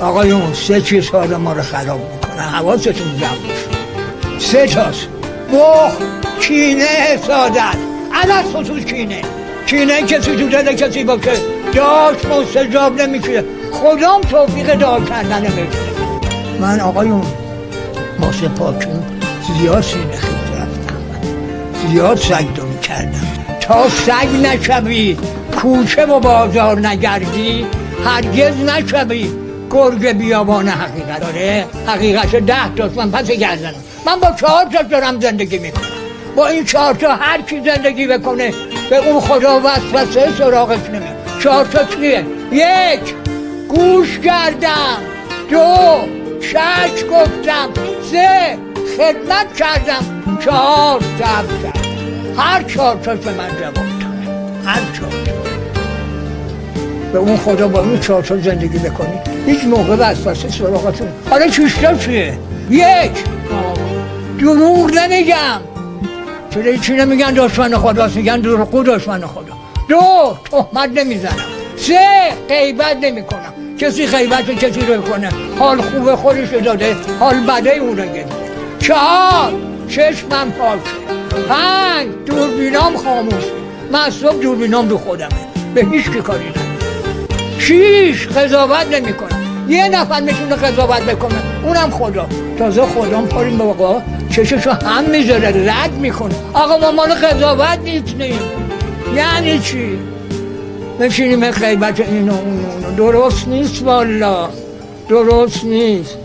آقایون 3 چیز حال ما رو خراب میکنه، حواستون جمع باشه. 3 تاست: بخل، کینه، حسادت. علت خصوص کینه کسی تو دل کسی باشه داشت مستجاب نمیشه، خدام توفیق دعا کردن نمیشه. من آقایون واسه پاکون زیاد سینه خیز رفتم، زیاد سجدو کردم تا سگ نشوی کوچه و بازار نگردی، هرگز نشوی گرگ بیابان حقیقت. داره حقیقت 10 تاست، من پس گردنم. من با 4 تا دارم زندگی میکنم، با این 4 تا هر کی زندگی بکنه به اون خدا وسوسه سراغش نمیاد. 4 تا چیه؟ 1 گوش کردم، 2 شش گفتم، 3 خدمت کردم، 4 صبر کردم. هر 4 تاش به من جواب داره، هر 4 تا. به اون خدا با اون 4 تا زندگی بکنی هیچ موقع وسوسه سراغتون. حالا 6 تا چیه؟ 1 دروغ نمیگم، چرا چی نمیگن دشمن خداست، میگن دروغگو دشمن خدا. 2 تهمت نمیزنم. 3 غیبت نمیکنم، کسی غیبت کسی رو کنه حال خوبه خودش داده، حال بده اون رو گرفته. 4 چشمم پاکه. 5 دوربینام خاموشه، من صبح دوربینام رو خودمه، به هیچ که کاری ندارم. 6 قضاوت نمیکنم، یه نفر میتونه قضاوت بکنه اونم خدا. تازه خودم پاریم بابا چششو هم میذاره رد میکنه، آقا ما مال قضاوت نیستیم. یعنی چی؟ نشینیم غیبت اینو اونو، درست نیست، والا درست نیست.